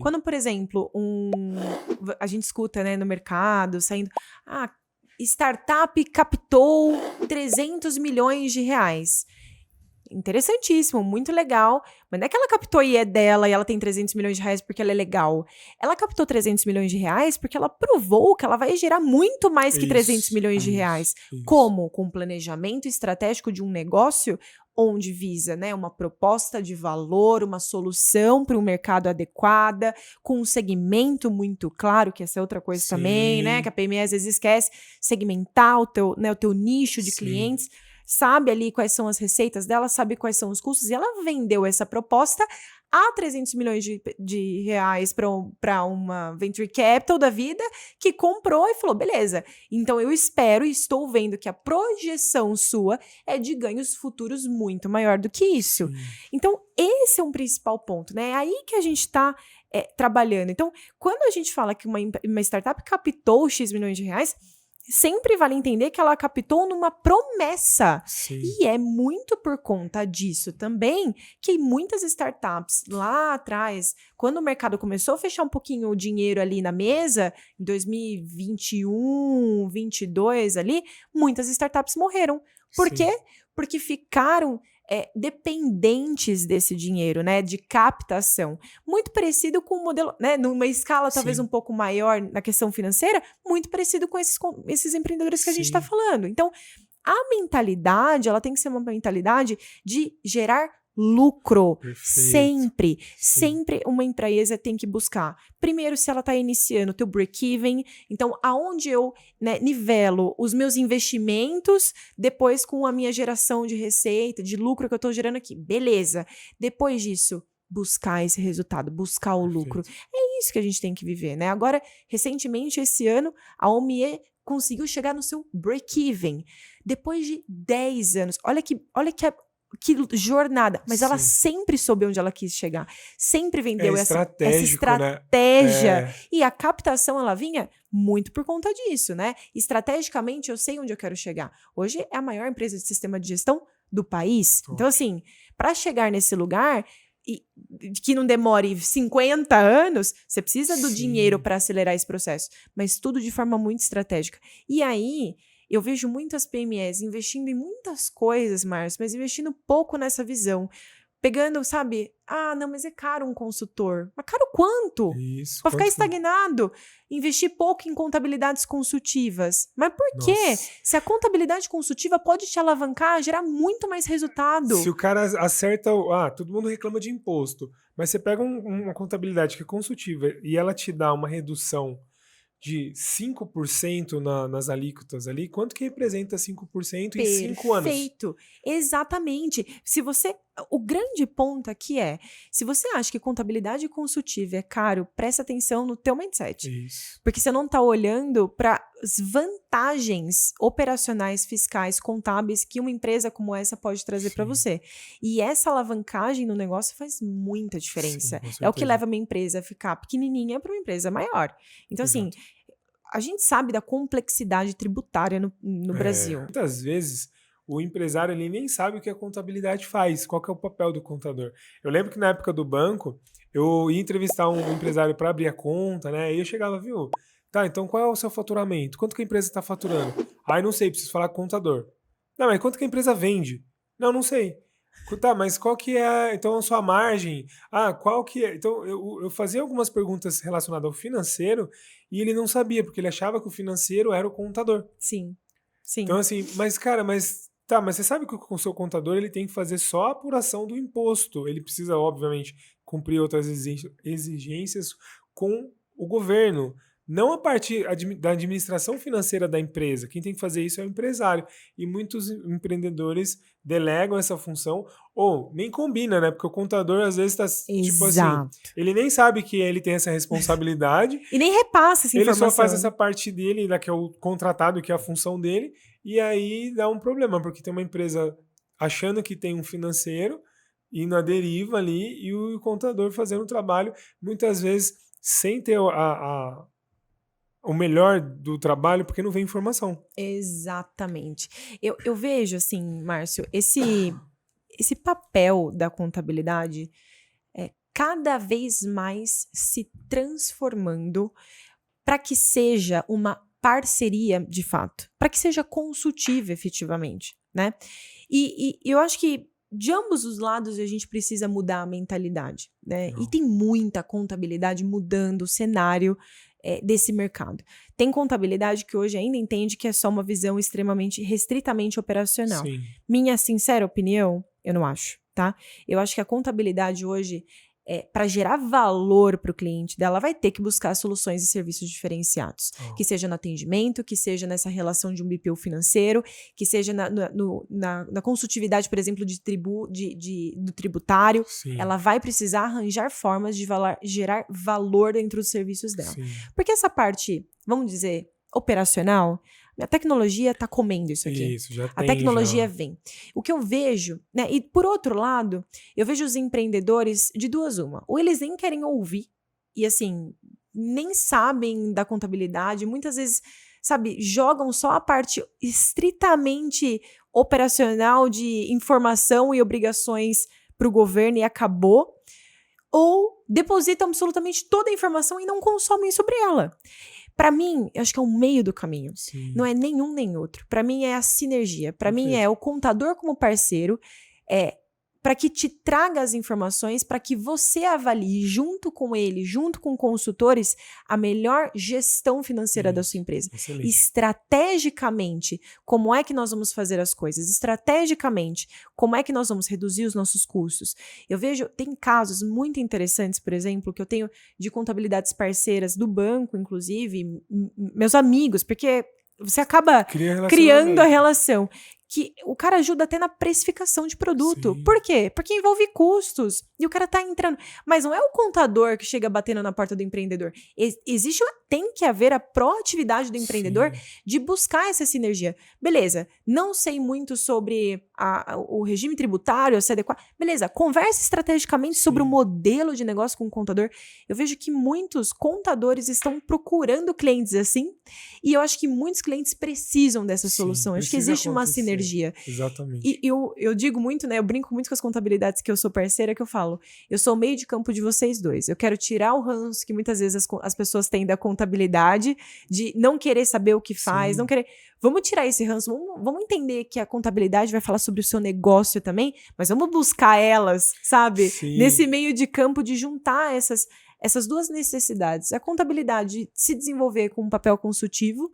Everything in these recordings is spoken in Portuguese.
Quando, por exemplo, a gente escuta, né, no mercado, saindo, startup captou 300 milhões de reais. Interessantíssimo, muito legal, mas não é que ela captou e é dela e ela tem 300 milhões de reais porque ela é legal. Ela captou 300 milhões de reais porque ela provou que ela vai gerar muito mais que 300 milhões de reais. Como? Com planejamento estratégico de um negócio onde visa, né, uma proposta de valor, uma solução para um mercado adequada, com um segmento muito claro, que essa é outra coisa também, né, que a PME às vezes esquece, segmentar o teu nicho de clientes, sabe ali quais são as receitas dela, sabe quais são os custos, e ela vendeu essa proposta a 300 milhões de reais para uma venture capital da vida, que comprou e falou, beleza, então eu espero e estou vendo que a projeção sua é de ganhos futuros muito maior do que isso. Sim. Então, esse é um principal ponto, né? É aí que a gente está trabalhando. Então, quando a gente fala que uma startup captou X milhões de reais, sempre vale entender que ela captou numa promessa. Sim. E é muito por conta disso também que muitas startups lá atrás, quando o mercado começou a fechar um pouquinho o dinheiro ali na mesa, em 2021, 2022 ali, muitas startups morreram. Por quê? Porque ficaram dependentes desse dinheiro, né, de captação. Muito parecido com o modelo, né, numa escala talvez um pouco maior na questão financeira, muito parecido com esses empreendedores que a gente está falando. Então, a mentalidade, ela tem que ser uma mentalidade de gerar lucro. Perfeito. Sempre uma empresa tem que buscar. Primeiro, se ela está iniciando o teu break-even, então aonde eu, né, nivelo os meus investimentos, depois com a minha geração de receita, de lucro que eu estou gerando aqui. Beleza. Depois disso, buscar esse resultado, buscar o lucro. É isso que a gente tem que viver, né? Agora, recentemente, esse ano, a OMIE conseguiu chegar no seu break-even. Depois de 10 anos. Olha que jornada, mas ela sempre soube onde ela quis chegar, sempre vendeu essa estratégia, né? E a captação ela vinha muito por conta disso, né? Estrategicamente eu sei onde eu quero chegar. Hoje é a maior empresa de sistema de gestão do país. Então assim, para chegar nesse lugar e que não demore 50 anos, você precisa do dinheiro para acelerar esse processo, mas tudo de forma muito estratégica. E aí eu vejo muitas PMEs investindo em muitas coisas, Márcio, mas investindo pouco nessa visão. Pegando, sabe? Não, mas é caro um consultor. Mas caro quanto? Isso. Para ficar estagnado. Investir pouco em contabilidades consultivas. Mas por quê? Se a contabilidade consultiva pode te alavancar, gerar muito mais resultado. Se o cara acerta... todo mundo reclama de imposto. Mas você pega uma contabilidade que é consultiva e ela te dá uma redução de 5% nas alíquotas ali, quanto que representa 5% em 5 anos? Perfeito, exatamente. O grande ponto aqui é, se você acha que contabilidade consultiva é caro, presta atenção no teu mindset. Isso. Porque você não está olhando para as vantagens operacionais, fiscais, contábeis que uma empresa como essa pode trazer para você. E essa alavancagem no negócio faz muita diferença. É o que leva uma empresa a ficar pequenininha para uma empresa maior. Então, assim, a gente sabe da complexidade tributária no Brasil. Muitas vezes o empresário ele nem sabe o que a contabilidade faz, qual que é o papel do contador. Eu lembro que na época do banco, eu ia entrevistar um empresário para abrir a conta, né? E eu chegava, viu? Tá, então qual é o seu faturamento? Quanto que a empresa está faturando? Não sei, preciso falar com o contador. Não, mas quanto que a empresa vende? Não sei. Tá, mas qual que é, então, a sua margem? Qual que é? Então, eu fazia algumas perguntas relacionadas ao financeiro e ele não sabia, porque ele achava que o financeiro era o contador. Sim. Então, assim, mas você sabe que o seu contador ele tem que fazer só a apuração do imposto. Ele precisa, obviamente, cumprir outras exigências com o governo. Não a parte da administração financeira da empresa. Quem tem que fazer isso é o empresário. E muitos empreendedores delegam essa função ou nem combina, né? Porque o contador às vezes está tipo assim, ele nem sabe que ele tem essa responsabilidade. E nem repassa essa informação. Ele só faz essa parte dele, que é o contratado, que é a função dele, e aí dá um problema, porque tem uma empresa achando que tem um financeiro indo à deriva ali e o contador fazendo o trabalho, muitas vezes sem ter o melhor do trabalho, porque não vem informação. Exatamente. Eu vejo, assim, Márcio, esse papel da contabilidade cada vez mais se transformando para que seja uma parceria de fato, para que seja consultiva efetivamente, né? E eu acho que de ambos os lados a gente precisa mudar a mentalidade, né? E tem muita contabilidade mudando o cenário desse mercado. Tem contabilidade que hoje ainda entende que é só uma visão extremamente, restritamente operacional. Sim. Minha sincera opinião, eu não acho, tá? Eu acho que a contabilidade hoje, para gerar valor para o cliente dela, vai ter que buscar soluções e serviços diferenciados. Que seja no atendimento, que seja nessa relação de um BPO financeiro, que seja na consultividade, por exemplo, do tributário. Sim. Ela vai precisar arranjar formas de gerar valor dentro dos serviços dela. Sim. Porque essa parte, vamos dizer, operacional, a tecnologia está comendo isso aqui. Isso, já A tecnologia vem. O que eu vejo, né? E por outro lado, eu vejo os empreendedores de duas uma. Ou eles nem querem ouvir e assim, nem sabem da contabilidade, muitas vezes, sabe, jogam só a parte estritamente operacional de informação e obrigações para o governo e acabou. Ou depositam absolutamente toda a informação e não consomem sobre ela. Para mim, eu acho que é o meio do caminho. Sim. Não é nenhum nem outro. Para mim é a sinergia. Para mim é o contador como parceiro, para que te traga as informações, para que você avalie junto com ele, junto com consultores, a melhor gestão financeira da sua empresa. Excelente. Estrategicamente, como é que nós vamos fazer as coisas? Estrategicamente, como é que nós vamos reduzir os nossos custos? Eu vejo, tem casos muito interessantes, por exemplo, que eu tenho de contabilidades parceiras do banco, inclusive, meus amigos, porque você acaba criando a relação. Que o cara ajuda até na precificação de produto. Sim. Por quê? Porque envolve custos. E o cara tá entrando. Mas não é o contador que chega batendo na porta do empreendedor. Tem que haver a proatividade do empreendedor de buscar essa sinergia. Beleza, não sei muito sobre o regime tributário, a CDQ. Beleza, converse estrategicamente sobre o modelo de negócio com o contador. Eu vejo que muitos contadores estão procurando clientes assim. E eu acho que muitos clientes precisam dessa solução. Eu acho que existe uma sinergia. Exatamente. E eu digo muito, né? Eu brinco muito com as contabilidades que eu sou parceira, que eu falo, eu sou o meio de campo de vocês dois. Eu quero tirar o ranço que muitas vezes as pessoas têm da contabilidade, de não querer saber o que faz, não querer... Vamos tirar esse ranço, vamos entender que a contabilidade vai falar sobre o seu negócio também, mas vamos buscar elas, sabe? Nesse meio de campo de juntar essas duas necessidades. A contabilidade se desenvolver com um papel consultivo,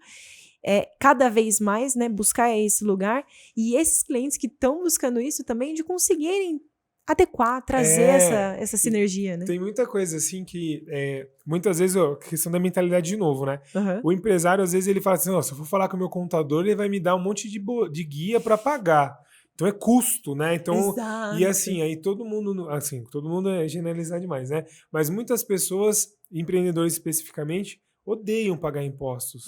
cada vez mais, né, buscar esse lugar, e esses clientes que estão buscando isso também de conseguirem adequar, trazer essa sinergia, né? Tem muita coisa assim que muitas vezes, questão da mentalidade de novo, né? Uhum. O empresário, às vezes, ele fala assim, se eu for falar com o meu contador, ele vai me dar um monte de guia para pagar. Então é custo, né? Então, exato. E assim, aí todo mundo é generalizar demais, né? Mas muitas pessoas, empreendedores especificamente, odeiam pagar impostos.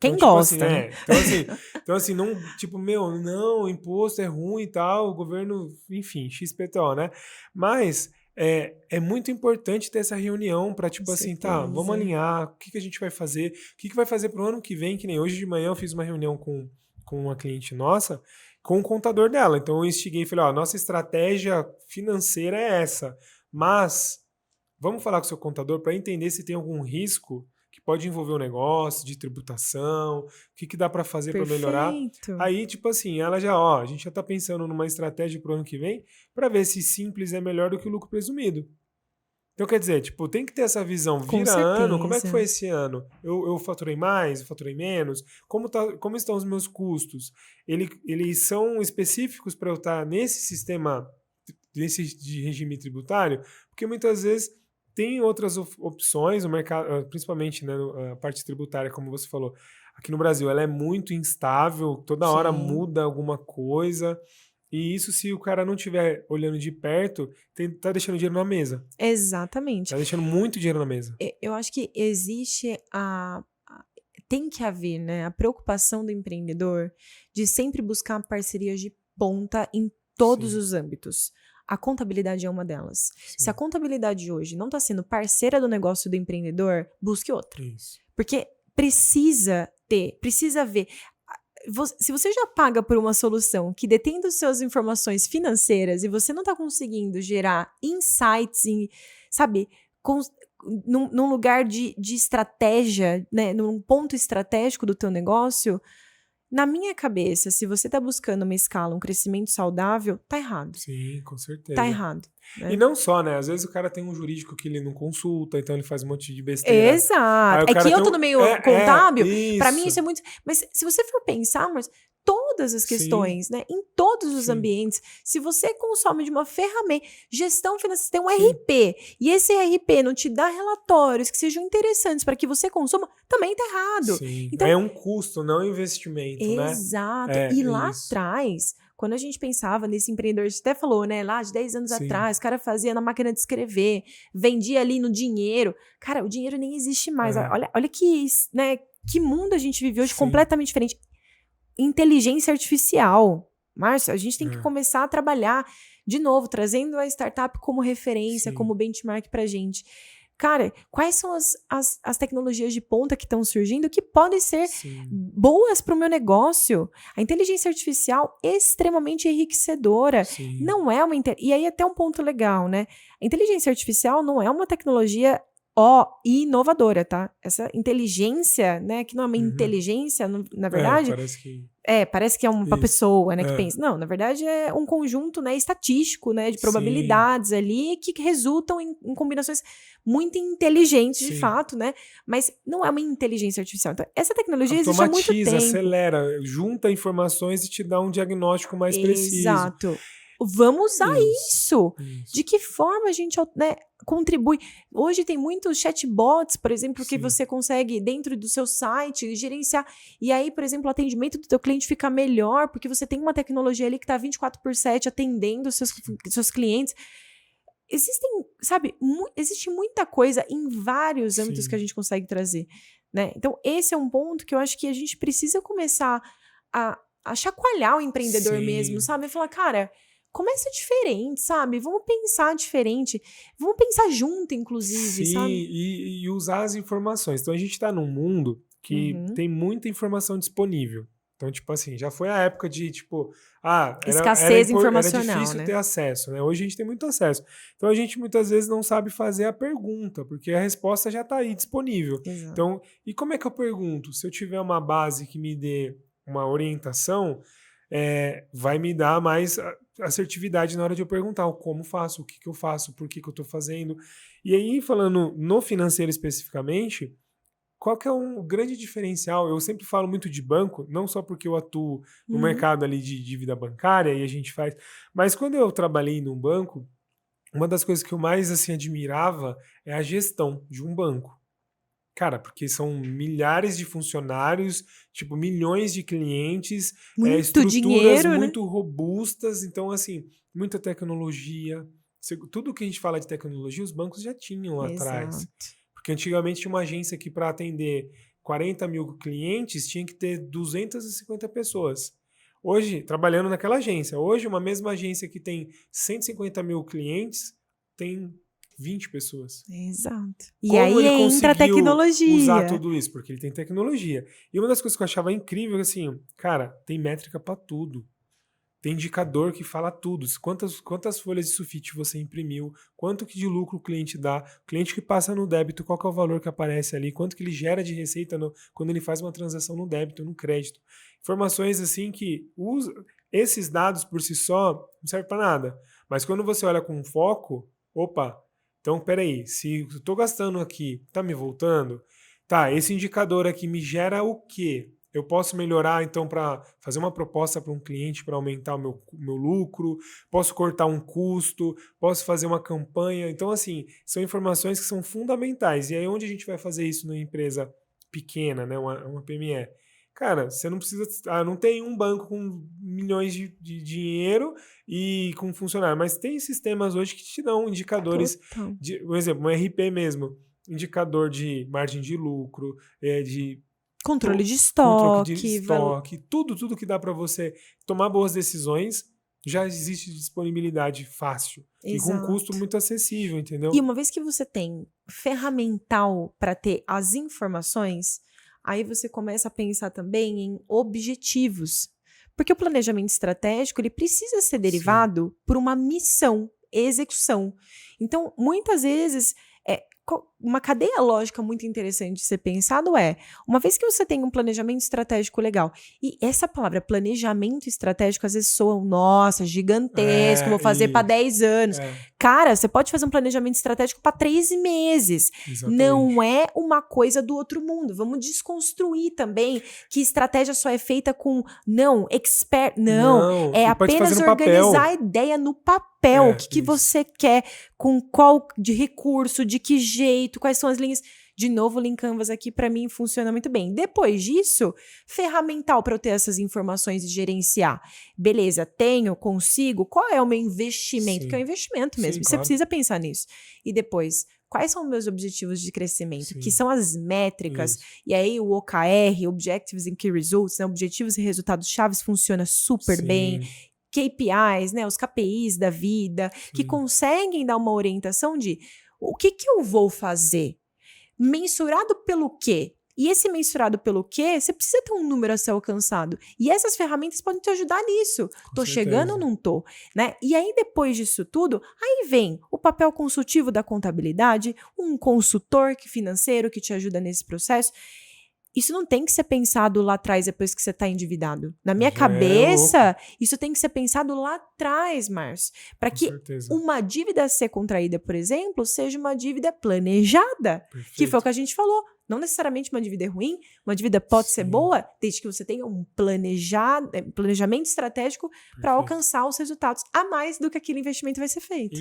Quem então, gosta, tipo assim, né? Então assim, não, tipo, não, imposto é ruim e tal, o governo, enfim, XPTO, né? Mas é muito importante ter essa reunião para, tipo assim, tá, vamos alinhar, o que a gente vai fazer, o que vai fazer pro ano que vem, que nem hoje de manhã eu fiz uma reunião com uma cliente nossa, com o contador dela. Então eu instiguei e falei, nossa estratégia financeira é essa, mas vamos falar com o seu contador para entender se tem algum risco que pode envolver o negócio, de tributação, o que dá para fazer para melhorar. Aí, tipo assim, ela já, a gente já tá pensando numa estratégia pro ano que vem para ver se simples é melhor do que o lucro presumido. Então, quer dizer, tipo, tem que ter essa visão. Vira ano, como é que foi esse ano? Eu faturei mais, eu faturei menos? Como estão os meus custos? Eles são específicos para eu estar nesse sistema, de regime tributário? Porque muitas vezes tem outras opções, o mercado, principalmente, né, a parte tributária, como você falou. Aqui no Brasil, ela é muito instável, toda hora muda alguma coisa. E isso, se o cara não estiver olhando de perto, tá deixando dinheiro na mesa. Exatamente. Tá deixando muito dinheiro na mesa. Eu acho que existe tem que haver, né, a preocupação do empreendedor de sempre buscar parcerias de ponta em todos os âmbitos. A contabilidade é uma delas. Se a contabilidade hoje não está sendo parceira do negócio do empreendedor, busque outra. Isso. Porque precisa ver. Se você já paga por uma solução que detém das suas informações financeiras e você não está conseguindo gerar insights sabe, num lugar de estratégia, né, num ponto estratégico do teu negócio, na minha cabeça, se você tá buscando uma escala, um crescimento saudável, tá errado. Sim, com certeza. Tá errado. Né? E não só, né? Às vezes o cara tem um jurídico que ele não consulta, então ele faz um monte de besteira. Exato. É que eu tô no meio contábil, pra mim isso. isso é muito... Mas se você for pensar, mas todas as questões, né? Em todos os ambientes, se você consome de uma ferramenta, gestão financeira, tem um RP, e esse RP não te dá relatórios que sejam interessantes para que você consuma, também tá errado. Sim. Então, é um custo, não um investimento, né? Exato. E lá atrás, quando a gente pensava nesse empreendedor, a gente até falou, né? Lá de 10 anos atrás, o cara fazia na máquina de escrever, vendia ali no dinheiro. Cara, o dinheiro nem existe mais. Olha que, né, que mundo a gente vive hoje completamente diferente. Inteligência artificial. Márcio, a gente tem que começar a trabalhar de novo, trazendo a startup como referência, como benchmark pra gente. Cara, quais são as tecnologias de ponta que estão surgindo que podem ser boas para o meu negócio? A inteligência artificial é extremamente enriquecedora. Não é uma... E aí até um ponto legal, né? A inteligência artificial não é uma tecnologia inovadora, tá? Essa inteligência, né? Que não é uma inteligência, na verdade... parece que é uma pessoa, né, que pensa. Não, na verdade é um conjunto, né, estatístico, né, de probabilidades ali que resultam em combinações muito inteligentes, de fato, né? Mas não é uma inteligência artificial. Então, essa tecnologia existe há muito tempo. Acelera, junta informações e te dá um diagnóstico mais preciso. Exato. Vamos usar isso. De que forma a gente, né, contribui? Hoje tem muitos chatbots, por exemplo, que você consegue, dentro do seu site, gerenciar. E aí, por exemplo, o atendimento do teu cliente fica melhor, porque você tem uma tecnologia ali que está 24/7 atendendo os seus clientes. Existe muita coisa em vários âmbitos que a gente consegue trazer, né? Então, esse é um ponto que eu acho que a gente precisa começar a chacoalhar o empreendedor mesmo, sabe? E falar, cara... Começa diferente, sabe? Vamos pensar diferente. Vamos pensar junto, inclusive, sabe? E usar as informações. Então, a gente está num mundo que tem muita informação disponível. Então, tipo assim, já foi a época de, tipo... escassez informacional, era difícil ter acesso, né? Hoje a gente tem muito acesso. Então, a gente muitas vezes não sabe fazer a pergunta, porque a resposta já está aí disponível. Exato. Então, e como é que eu pergunto? Se eu tiver uma base que me dê uma orientação... vai me dar mais assertividade na hora de eu perguntar como faço, o que eu faço, por que eu estou fazendo. E aí, falando no financeiro especificamente, qual que é um grande diferencial? Eu sempre falo muito de banco, não só porque eu atuo no mercado ali de dívida bancária e a gente faz, mas quando eu trabalhei num banco, uma das coisas que eu mais assim, admirava é a gestão de um banco. Cara, porque são milhares de funcionários, tipo, milhões de clientes, estruturas dinheiro, muito robustas, então, assim, muita tecnologia. Tudo que a gente fala de tecnologia, os bancos já tinham lá atrás. Porque antigamente tinha uma agência que, para atender 40 mil clientes, tinha que ter 250 pessoas. Hoje, trabalhando naquela agência, hoje uma mesma agência que tem 150 mil clientes, tem 20 pessoas. Exato. E como aí entra a tecnologia. Usar tudo isso, porque ele tem tecnologia. E uma das coisas que eu achava incrível é assim, cara, tem métrica para tudo. Tem indicador que fala tudo. Quantas folhas de sulfite você imprimiu, quanto que de lucro o cliente dá, o cliente que passa no débito, qual que é o valor que aparece ali, quanto que ele gera de receita quando ele faz uma transação no débito, no crédito. Informações assim que esses dados por si só não servem para nada. Mas quando você olha com foco, opa, então, peraí, se eu estou gastando aqui, está me voltando? Tá, esse indicador aqui me gera o quê? Eu posso melhorar, então, para fazer uma proposta para um cliente para aumentar o meu lucro, posso cortar um custo, posso fazer uma campanha. Então, assim, são informações que são fundamentais. E aí, onde a gente vai fazer isso numa empresa pequena, né, uma PME? Cara, você não precisa... não tem um banco com milhões de dinheiro e com funcionário, mas tem sistemas hoje que te dão indicadores, por exemplo, um RP mesmo, indicador de margem de lucro, de controle de estoque, tudo que dá para você tomar boas decisões, já existe disponibilidade fácil. Exato. E com custo muito acessível, entendeu? E uma vez que você tem ferramental para ter as informações, aí você começa a pensar também em objetivos. Porque o planejamento estratégico ele precisa ser derivado por uma missão. execução. Então, muitas vezes, uma cadeia lógica muito interessante de ser pensado uma vez que você tem um planejamento estratégico legal, e essa palavra planejamento estratégico às vezes soa, nossa, gigantesco, vou fazer para 10 anos. Cara, você pode fazer um planejamento estratégico para 3 meses. Exatamente. Não é uma coisa do outro mundo. Vamos desconstruir também que estratégia só é feita com, expert, não. É apenas organizar a ideia no papel. O que você quer, com qual de recurso, de que jeito, quais são as linhas. De novo, o Lean Canvas aqui para mim funciona muito bem. Depois disso, ferramental para eu ter essas informações e gerenciar. Beleza, consigo, qual é o meu investimento? Porque é um investimento mesmo. Você precisa pensar nisso. E depois, quais são os meus objetivos de crescimento? Que são as métricas. E aí o OKR, Objectives and Key Results, né? Objetivos e resultados chaves, funciona super bem. KPIs, né? Os KPIs da vida, que conseguem dar uma orientação de o que eu vou fazer? Mensurado pelo quê? E esse mensurado pelo quê, você precisa ter um número a ser alcançado. E essas ferramentas podem te ajudar nisso. Tô chegando ou não tô? Né? E aí, depois disso tudo, aí vem o papel consultivo da contabilidade, um consultor financeiro que te ajuda nesse processo. Isso não tem que ser pensado lá atrás, depois que você está endividado. Na minha cabeça, isso tem que ser pensado lá atrás, Márcio. Para que uma dívida a ser contraída, por exemplo, seja uma dívida planejada. Perfeito. Que foi o que a gente falou. Não necessariamente uma dívida é ruim, uma dívida pode ser boa, desde que você tenha um planejamento estratégico para alcançar os resultados a mais do que aquele investimento vai ser feito.